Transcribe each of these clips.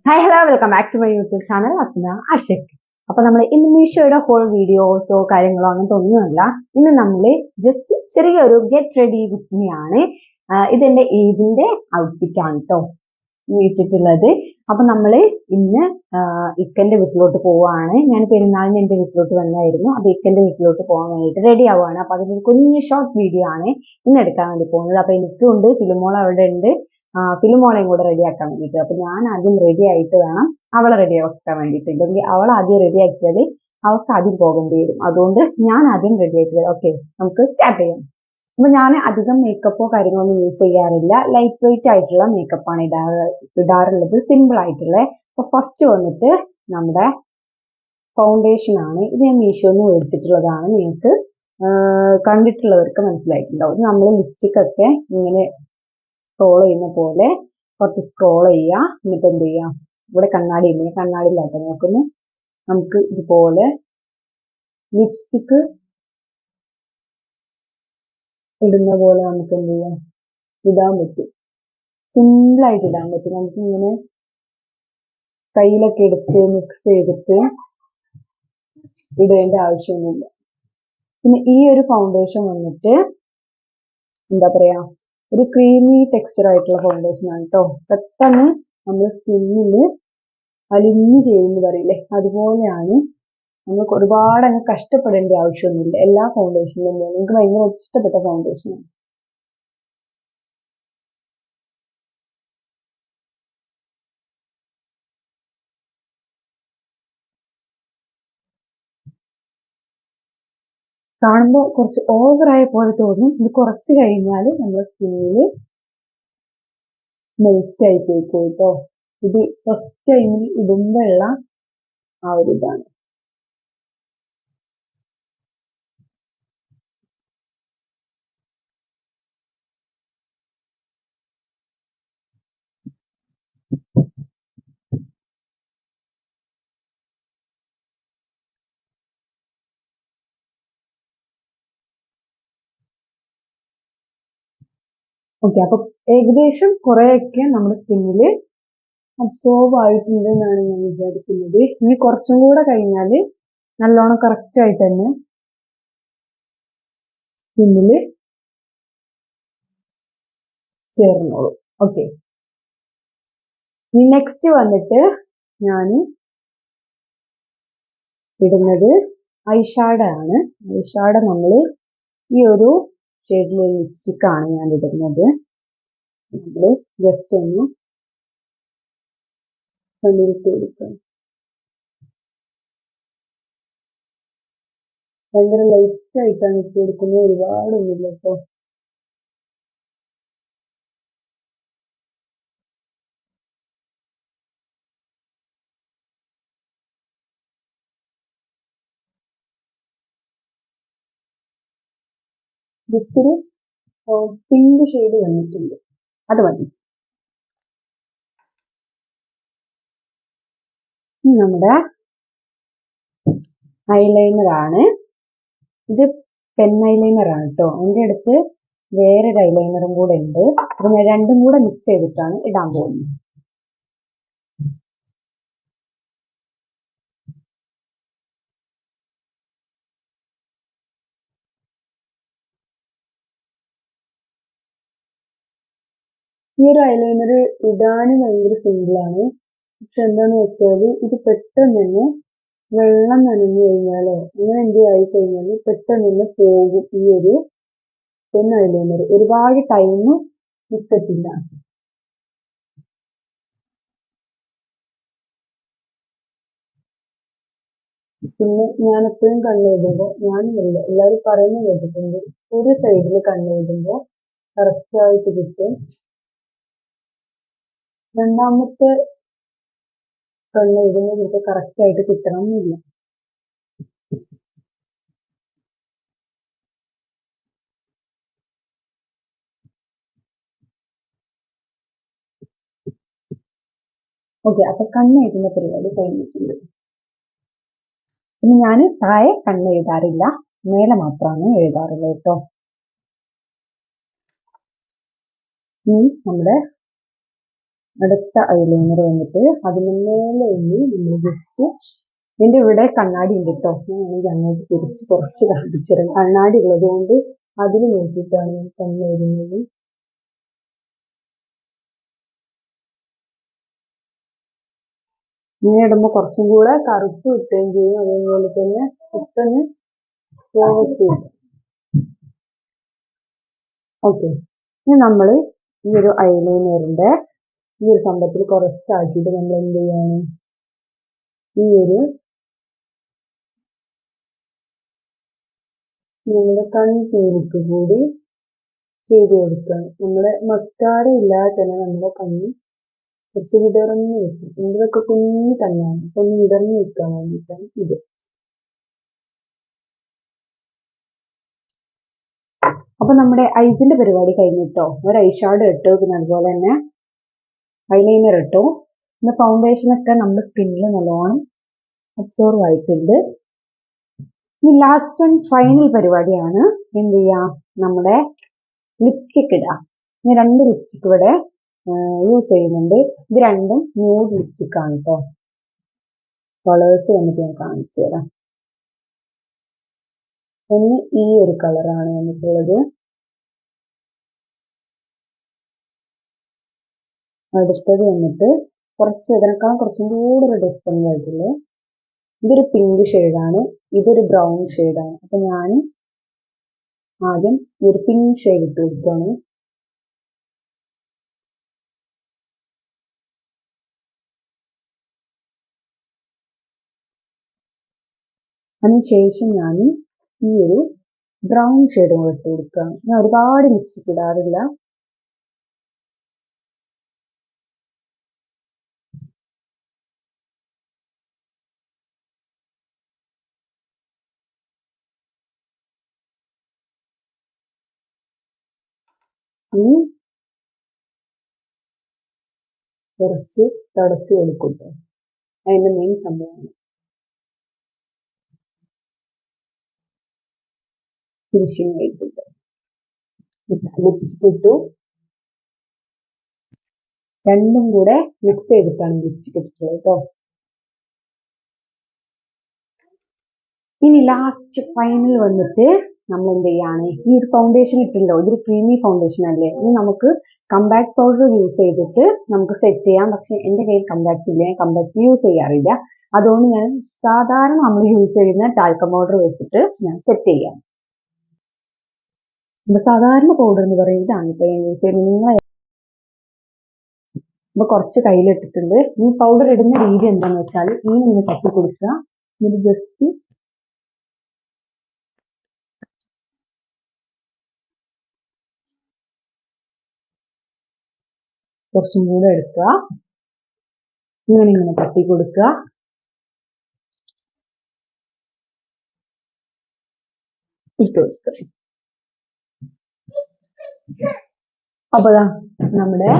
Hi hello welcome back to my YouTube channel Asna Ashak. അപ്പൊ നമ്മൾ ഇന്ന് മീഷോയുടെ ഹോൾ വീഡിയോസോ കാര്യങ്ങളോ അങ്ങനത്തെ ഒന്നുമല്ല. ഇന്ന് നമ്മൾ ജസ്റ്റ് ചെറിയൊരു ഗെറ്റ് റെഡി വിത്ത് മീ ആണ്. ഇതെന്റെ ഈദിന്റെ ഔട്ട്ഫിറ്റ് ആണ് കേട്ടോ ഇട്ടിട്ടുള്ളത്. അപ്പൊ നമ്മൾ ഇന്ന് ഇക്കന്റെ വീട്ടിലോട്ട് പോവാണ്. ഞാൻ പെരുന്നാളിന് എന്റെ വീട്ടിലോട്ട് വന്നായിരുന്നു. അപ്പൊ ഇക്കന്റെ വീട്ടിലോട്ട് പോകാൻ വേണ്ടിയിട്ട് റെഡി ആവുകയാണ്. അപ്പൊ അതിന്റെ കുഞ്ഞു ഷോർട്ട് വീഡിയോ ആണ് ഇന്ന് എടുക്കാൻ വേണ്ടി പോകുന്നത്. അപ്പൊ എനിക്കുണ്ട്, ഫിലിമോൾ അവിടെ ഉണ്ട്, ഫിലിമോളെയും കൂടെ റെഡി ആക്കാൻ വേണ്ടിയിട്ട്. അപ്പൊ ഞാൻ ആദ്യം റെഡി ആയിട്ട് വേണം അവളെ റെഡി ആക്കാൻ വേണ്ടിയിട്ട്. ഇല്ലെങ്കിൽ അവൾ ആദ്യം റെഡി ആക്കിയാൽ അവൾക്ക് ആദ്യം പോകേണ്ടി വരും. അതുകൊണ്ട് ഞാൻ ആദ്യം റെഡി ആയിട്ട്. ഓക്കെ, നമുക്ക് സ്റ്റാർട്ട് ചെയ്യാം. അപ്പൊ ഞാൻ അധികം മേക്കപ്പോ കാര്യങ്ങളൊന്നും യൂസ് ചെയ്യാറില്ല. ലൈറ്റ് വെയിറ്റ് ആയിട്ടുള്ള മേക്കപ്പാണ് ഇടാറുള്ളത്, സിമ്പിൾ ആയിട്ടുള്ള. അപ്പൊ ഫസ്റ്റ് വന്നിട്ട് നമ്മുടെ ഫൗണ്ടേഷൻ ആണ്. ഇത് ഞാൻ മീഷോന്ന് മേടിച്ചിട്ടുള്ളതാണ്. നിങ്ങൾക്ക് കണ്ടിട്ടുള്ളവർക്ക് മനസ്സിലായിട്ടുണ്ടാവും. നമ്മൾ ലിപ്സ്റ്റിക് ഒക്കെ ഇങ്ങനെ സ്ക്രോൾ ചെയ്യുന്ന പോലെ കുറച്ച് സ്ക്രോൾ ചെയ്യുക. എന്നിട്ട് എന്ത് ചെയ്യാം, ഇവിടെ കണ്ണാടി ഇല്ലെങ്കിൽ കണ്ണാടിയിലാട്ടോ നോക്കുന്നു. നമുക്ക് ഇതുപോലെ ലിപ്സ്റ്റിക് ഇടുന്ന പോലെ നമുക്ക് എന്ത് ചെയ്യാം, ഇടാൻ പറ്റും. സിമ്പിളായിട്ട് ഇടാൻ പറ്റും. നമുക്ക് ഇങ്ങനെ കയ്യിലൊക്കെ എടുത്ത് മിക്സ് ചെയ്തിട്ട് ഇടേണ്ട ആവശ്യമൊന്നുമില്ല. പിന്നെ ഈ ഒരു ഫൗണ്ടേഷൻ വന്നിട്ട് എന്താ പറയാ, ഒരു ക്രീമി ടെക്സ്ചർ ആയിട്ടുള്ള ഫൗണ്ടേഷൻ ആണ് കേട്ടോ. പെട്ടെന്ന് നമ്മുടെ സ്കിന്നിൽ അലിഞ്ഞു ചേരുന്ന് പറയില്ലേ, അതുപോലെയാണ്. നമുക്ക് ഒരുപാട് അങ്ങ് കഷ്ടപ്പെടേണ്ട ആവശ്യമൊന്നുമില്ല. എല്ലാ ഫൗണ്ടേഷനിലും നിങ്ങൾക്ക് ഭയങ്കര ഇഷ്ടപ്പെട്ട ഫൗണ്ടേഷനാണ്. കാണുമ്പോൾ കുറച്ച് ഓവറായ പോലെ തോന്നും. ഇത് കുറച്ച് കഴിഞ്ഞാൽ നമ്മുടെ സ്കിന്നിൽ മെൽറ്റ് ആയി പോയിക്കോ കേട്ടോ. ഇത് ഫസ്റ്റ് ടൈമിൽ ഇടുമ്പോഴുള്ള ആ ഒരു ഇതാണ്. ഓക്കെ, അപ്പൊ ഏകദേശം കുറെയൊക്കെ നമ്മുടെ സ്കിന്നിൽ അബ്സോർബ് ആയിട്ടുണ്ട് എന്നാണ് ഞാൻ വിചാരിക്കുന്നത്. ഇനി കുറച്ചും കൂടെ കഴിഞ്ഞാൽ നല്ലോണം കറക്റ്റ് ആയിട്ട് തന്നെ സ്കിന്നിൽ ചേർന്നോളൂ. ഓക്കെ, ഇനി നെക്സ്റ്റ് വന്നിട്ട് ഞാൻ ഇടുന്നത് ഐഷാഡോ ആണ്. ഐഷാഡോ നമ്മൾ ഈ ഒരു ഷെയ്ഡിലെ ലിപ്സ്റ്റിക് ആണ് ഞാൻ ഇടുന്നത്. നമ്മൾ ജസ്റ്റ് ഒന്ന് കണ്ണിലിട്ട് കൊടുക്കാം. ഭയങ്കര ലൈറ്റ് ആയിട്ടാണ് ഇട്ട് കൊടുക്കുന്നത്, ഒരുപാടൊന്നുമില്ല കേട്ടോ. ജസ്റ്റ് ഒരു പിങ്ക് ഷെയ്ഡ് വന്നിട്ടുണ്ട്, അത് മതി. നമ്മുടെ ഐലൈനർ ആണ് ഇത്. പെൻ ഐലൈനർ ആണ് കേട്ടോ. എൻ്റെ അടുത്ത് വേറൊരു ഐലൈനറും കൂടെ ഉണ്ട്. അപ്പൊ ഞാൻ രണ്ടും കൂടെ മിക്സ് ചെയ്തിട്ടാണ് ഇടാൻ പോകുന്നത്. ഈ ഒരു ഐലൈനർ ഇടാനും ഭയങ്കര സിമ്പിളാണ്. പക്ഷെ എന്താന്ന് വെച്ചാൽ ഇത് പെട്ടെന്ന് തന്നെ വെള്ളം നനഞ്ഞു കഴിഞ്ഞാലോ അങ്ങനെ എന്തെങ്കിലും ആയി കഴിഞ്ഞാൽ പെട്ടെന്ന് തന്നെ പോകും ഈ ഒരു പെൻ ഐലൈനർ. ഒരുപാട് ടൈം നിൽക്കത്തില്ല. പിന്നെ ഞാൻ എപ്പോഴും കണ്ണെഴുതുമ്പോൾ, ഞാനില്ല എല്ലാവരും പറയുന്നത് കേട്ടിട്ടുണ്ട്, ഒരു സൈഡിൽ കണ്ണെഴുതുമ്പോൾ കറക്റ്റ് ആയിട്ട് കിട്ടും. രണ്ടാമത്തെ കണ്ണെഴുതുമ്പോൾ ചിലപ്പോൾ കറക്റ്റ് ആയിട്ട് കിട്ടണം എന്നില്ല. ഓക്കെ, അപ്പൊ കണ്ണെഴുതുന്ന പരിപാടി കഴിഞ്ഞിട്ടുണ്ട്. പിന്നെ ഞാൻ താഴെ കണ്ണെഴുതാറില്ല, മേലെ മാത്രമാണ് എഴുതാറുള്ളത് കേട്ടോ. ഇനി നമ്മുടെ അടുത്ത ഐലൈനർ വന്നിട്ട് അതിന് മേലെ നമ്മൾ ജസ്റ്റ് എൻ്റെ ഇവിടെ കണ്ണാടി ഉണ്ട് കേട്ടോ. ഞാൻ അങ്ങോട്ട് തിരിച്ച് കുറച്ച് കാണിച്ചിരുന്നു. കണ്ണാടി ഉള്ളത് കൊണ്ട് അതിൽ നോക്കിയിട്ടാണ് ഞാൻ കണ്ണെഴുതുന്നത്. ഇങ്ങനെ ഇടുമ്പോൾ കുറച്ചും കൂടെ കറുപ്പ് കിട്ടുകയും ചെയ്യും. അതേപോലെ തന്നെ പെട്ടെന്ന് പോകത്തില്ല. ഓക്കെ, ഇനി നമ്മൾ ഈ ഒരു ഐലൈനറിന്റെ ഈ ഒരു സംഭവത്തിൽ കുറച്ചാക്കിയിട്ട് നമ്മൾ എന്ത് ചെയ്യാണ്, ഈ ഒരു നമ്മുടെ കൺപീലിക്ക് കൂടി ചെയ്ത് കൊടുക്കുകയാണ്. നമ്മുടെ മസ്കാര ഇല്ലാതെ തന്നെ നമ്മുടെ കണ്ണ് കുറച്ച് വിടർന്ന് വെക്കും. ഇതൊക്കെ കുഞ്ഞു കണ്ണാണ്, അപ്പൊ ഒന്ന് വിടർന്ന് വെക്കാൻ വേണ്ടിയിട്ടാണ് ഇത്. അപ്പൊ നമ്മുടെ ഐസിന്റെ പരിപാടി കഴിഞ്ഞിട്ടോ. ഒരു ഐ ഷാഡോ ഇട്ടു, പിന്നെ അതുപോലെ തന്നെ ഐലൈനർ ഇട്ടു. പിന്നെ ഫൗണ്ടേഷനൊക്കെ നമ്മുടെ സ്കിന്നിൽ നല്ലോണം അബ്സോർവ് ആയിട്ടുണ്ട്. ഇനി ലാസ്റ്റ് ആൻഡ് ഫൈനൽ പരിപാടിയാണ് എന്ത് ചെയ്യാ, നമ്മുടെ ലിപ്സ്റ്റിക് ഇടുക. ഞാൻ 2 ലിപ്സ്റ്റിക് ഇവിടെ യൂസ് ചെയ്യുന്നുണ്ട്. ഇത് രണ്ടും ന്യൂഡ് ലിപ്സ്റ്റിക് ആണ് കേട്ടോ. കളേഴ്സ് വന്നിട്ട് ഞാൻ കാണിച്ചു തരാം. ഒന്ന് ഈ ഒരു കളറാണ് വന്നിട്ടുള്ളത്. അടുത്തത് വന്നിട്ട് കുറച്ച് ഇതിനേക്കാളും കുറച്ചും കൂടെ ഒരു ഡിഫറെന്റ് ആയിട്ടുള്ള ഇതൊരു പിങ്ക് ഷെയ്ഡാണ്, ഇതൊരു ബ്രൗൺ ഷെയ്ഡാണ്. അപ്പൊ ഞാൻ ആദ്യം ഈ ഒരു പിങ്ക് ഷെയ്ഡ് ഇട്ട് കൊടുക്കുകയാണ്. അതിനുശേഷം ഞാൻ ഈ ഒരു ബ്രൗൺ ഷെയ്ഡും ഇട്ട് കൊടുക്കുകയാണ്. ഞാൻ ഒരുപാട് ലിപ്സ്റ്റിക് ഇടാറില്ല. ഇനി കുറച്ച് തടച്ചു കൊടുക്കട്ടെ, അതിന്റെ മെയിൻ സംഭവമാണ്. ഫിനിഷിംഗ് ആയിട്ടുണ്ട്. ലിപ്സ്റ്റിക് ഇട്ടു, രണ്ടും കൂടെ മിക്സ് ചെയ്തിട്ടാണ് ലിപ്സ്റ്റിക് ഇട്ടിട്ടുള്ളത് കേട്ടോ. ഇനി ലാസ്റ്റ് ഫൈനൽ വന്നിട്ട് നമ്മൾ എന്ത് ചെയ്യാണ്, ഈ ഒരു ഫൗണ്ടേഷൻ ഇട്ടല്ലോ, ഇതൊരു ക്രീമി ഫൗണ്ടേഷൻ അല്ലേ. ഇനി നമുക്ക് കമ്പാക്ട് പൗഡർ യൂസ് ചെയ്തിട്ട് നമുക്ക് സെറ്റ് ചെയ്യാം. പക്ഷെ എൻ്റെ കയ്യിൽ കമ്പാക്ട് ഇല്ല, ഞാൻ കമ്പാക്ട് യൂസ് ചെയ്യാറില്ല. അതുകൊണ്ട് ഞാൻ സാധാരണ നമ്മൾ യൂസ് ചെയ്യുന്ന ടാൽക്കം പൗഡർ വെച്ചിട്ട് ഞാൻ സെറ്റ് ചെയ്യാം. അപ്പൊ സാധാരണ പൗഡർ എന്ന് പറയുന്നതാണ് ഇപ്പൊ ഞാൻ യൂസ് ചെയ്യുന്നത്. നിങ്ങൾ ഇപ്പൊ കുറച്ച് കയ്യിലിട്ടിട്ടുണ്ട്. ഈ പൗഡർ ഇടുന്ന രീതി എന്താണെന്ന് വെച്ചാൽ ഈ ഒന്ന് തട്ടി കൊടുക്കുക, എന്നിട്ട് ജസ്റ്റ് കുറച്ചും കൂടെ എടുക്കുക, ഇങ്ങനെ തട്ടി കൊടുക്കുക. ഇട്ട് കൊടുക്കുക. അപ്പൊ നമ്മുടെ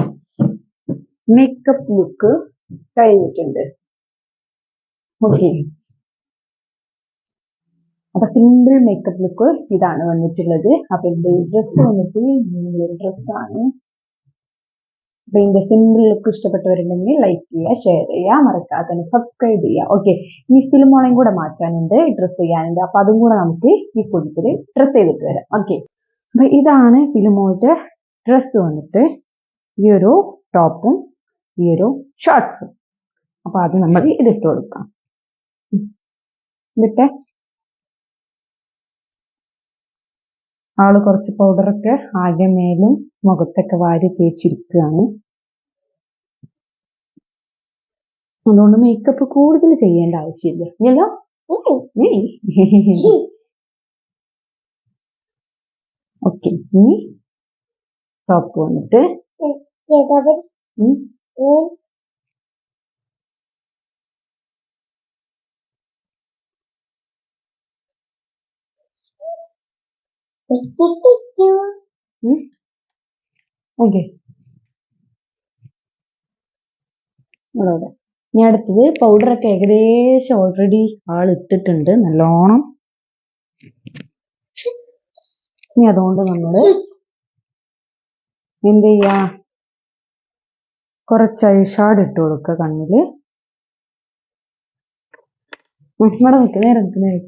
മേക്കപ്പ് ലുക്ക് കഴിഞ്ഞിട്ടുണ്ട്. ഓക്കെ, അപ്പൊ സിമ്പിൾ മേക്കപ്പ് ലുക്ക് ഇതാണ് വന്നിട്ടുള്ളത്. അപ്പൊ ഇതിന്റെ ഡ്രസ്സ് വന്നിട്ട് ഡ്രസ്സാണ്. അപ്പൊ ഇതിന്റെ സിമ്പിൾ ലുക്ക് ഇഷ്ടപ്പെട്ടവരുണ്ടെങ്കിൽ ലൈക്ക് ചെയ്യുക, ഷെയർ ചെയ്യുക, മറക്കാതെ തന്നെ സബ്സ്ക്രൈബ് ചെയ്യുക. ഓക്കെ, ഈ ഫിലിമോളയും കൂടെ മാറ്റാനുണ്ട്, ഡ്രസ്സ് ചെയ്യാനുണ്ട്. അപ്പൊ അതും കൂടെ നമുക്ക് ഈ കൂട്ടത്തില് ഡ്രസ്സ് ചെയ്തിട്ട് വരാം. ഓക്കെ, അപ്പൊ ഇതാണ് ഫിലിമോളുടെ ഡ്രസ്സ് വന്നിട്ട്. ഈ ഒരു ടോപ്പും ഈ ഒരു ഷോർട്ട്സും. അപ്പൊ അത് നമ്മൾ ഇതിട്ട് കൊടുക്കാം. എന്നിട്ട് ആള് കുറച്ച് പൗഡറൊക്കെ ആകെ മേലും മുഖത്തൊക്കെ വാരി തേച്ചിരിക്കുകയാണ്. അതുകൊണ്ട് മേക്കപ്പ് കൂടുതൽ ചെയ്യേണ്ട ആവശ്യമില്ല ഇല്ലല്ലോ. ഓക്കെ, ഇനി ടോപ്പ് വന്നിട്ട് ഓക്കെ. അവിടെ ഇനി അടുത്തത് പൗഡറൊക്കെ ഏകദേശം ഓൾറെഡി ആൾ ഇട്ടിട്ടുണ്ട് നല്ലോണം. ഇനി അതുകൊണ്ട് നമ്മൾ എന്ത് ചെയ്യാ, കുറച്ച് ഐഷാഡ് ഇട്ട് കൊടുക്കുക കണ്ണില്. ഇവിടെ നിൽക്ക്, നേരെ നിൽക്ക്, നേരെ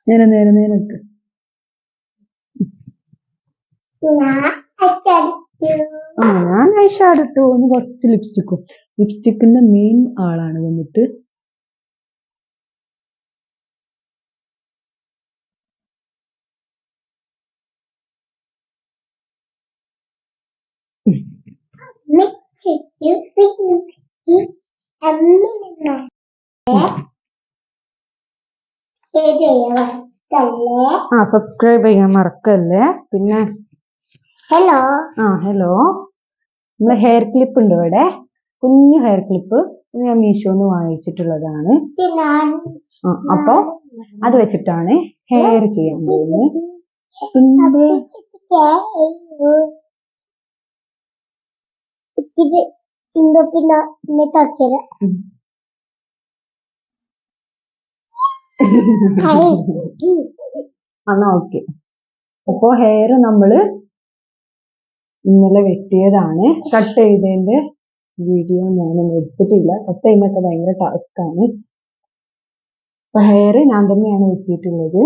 നേരെ നേരെ നേരെ നിൽക്ക്. ഞാൻ ഐഷാഡ് ഇട്ടു. ഒന്ന് കുറച്ച് ലിപ്സ്റ്റിക്കും. ലിപ്സ്റ്റിക്കിന്റെ മെയിൻ ആളാണ് വന്നിട്ട് സബ്സ്ക്രൈബ് ചെയ്യാൻ മറക്കല്ലേ. പിന്നെ ഹലോ നമ്മളെ ഹെയർ ക്ലിപ്പ് ഉണ്ട് ഇവിടെ, കുഞ്ഞു ഹെയർ ക്ലിപ്പ്. ഞാൻ മീഷോന്ന് വാങ്ങിച്ചിട്ടുള്ളതാണ്. അപ്പൊ അത് വെച്ചിട്ടാണ് ഹെയർ ചെയ്യാൻ പോകുന്നത്. എന്നാ ഓക്കെ. അപ്പൊ ഹെയർ നമ്മള് ഇന്നലെ വെട്ടിയതാണ്. കട്ട് ചെയ്തതിന്റെ വീഡിയോ ഞാനൊന്നും എടുത്തിട്ടില്ല. കട്ട് ചെയ്യുന്നൊക്കെ ഭയങ്കര ടാസ്ക് ആണ്. അപ്പൊ ഹെയർ ഞാൻ തന്നെയാണ് വെട്ടിയിട്ടുള്ളത്.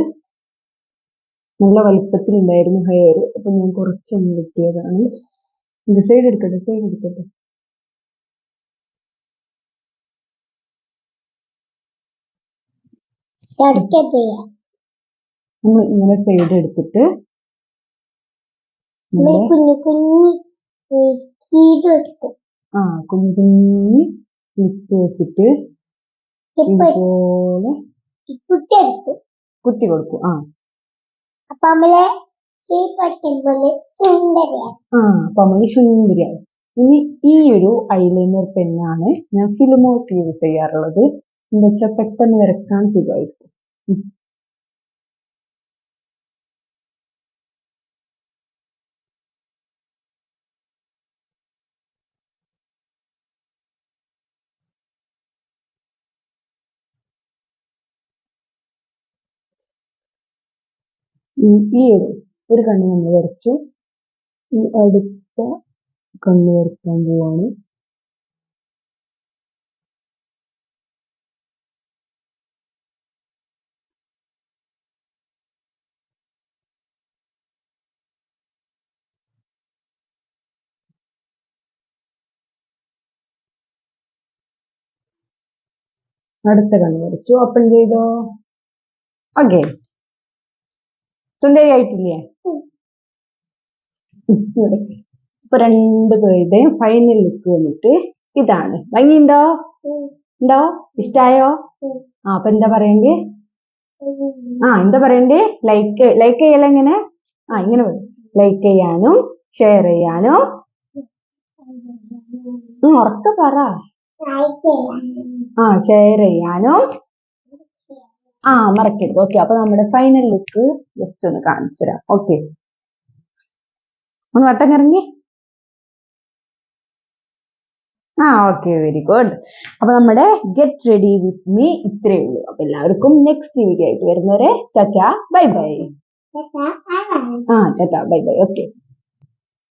നല്ല വലിപ്പത്തിലുണ്ടായിരുന്നു ഹെയർ. അപ്പൊ ഞാൻ കുറച്ചൊന്ന് വെട്ടിയതാണ്. സൈഡ് എടുക്കട്ടെ, സൈഡ് എടുക്കട്ടെ. നമ്മൾ ഇങ്ങനെ സൈഡ് എടുത്തിട്ട് കുഞ്ഞു കുഞ്ഞു ക്ലിപ്പ് വെച്ചിട്ട് ഇതുപോലെ കുത്തി കൊടുക്കും. അപ്പൊ നമ്മള് സുന്ദരിയാണ്. ഇനി ഈ ഒരു ഐലൈനർ പെന്നാണ് ഞാൻ ഫിലിമോക്ക് യൂസ് ചെയ്യാറുള്ളത്. എന്താ വെച്ചാൽ പെട്ടെന്ന് വരക്കാൻ സുഖമായിരിക്കും. ഈ ഒരു കണ്ണ് നമ്മൾ വരച്ചു. ഈ അടുത്ത കണ്ണ് വരയ്ക്കാൻ പോവാണ്. അടുത്ത കണ്ണ് വരച്ചു. ഓപ്പൺ ചെയ്തോ. ഓക്കെ, സുന്ദരിയായിട്ടില്ലേ? ഇപ്പൊ രണ്ട് പേരുടെയും ഫൈനൽ ലുക്ക് വന്നിട്ട് ഇതാണ്. ഭംഗിയുണ്ടോ? ഉണ്ടോ? ഇഷ്ടായോ? അപ്പൊ എന്താ പറയണ്ടേ? എന്താ പറയണ്ടേ? ലൈക്ക് ചെയ്യല എങ്ങനെ? ഇങ്ങനെ ലൈക്ക് ചെയ്യാനും ഷെയർ ചെയ്യാനും ഉറക്കെ പറ. ഷെയർ ചെയ്യാനും മറക്കരുത്. ഓക്കെ, അപ്പൊ നമ്മുടെ ഫൈനൽ ലുക്ക് ജസ്റ്റ് ഒന്ന് കാണിച്ചു തരാം. ഓക്കെ, ഒന്ന് വട്ടം കറങ്ങി. Okay, very good. അപ്പൊ നമ്മുടെ ഗെറ്റ് റെഡി വിത്ത് മീ ഇത്രയേ ഉള്ളൂ. അപ്പൊ എല്ലാവർക്കും നെക്സ്റ്റ് വീഡിയോ ആയിട്ട് വരുന്നവരെ tata bye bye. Tata bye bye. Okay.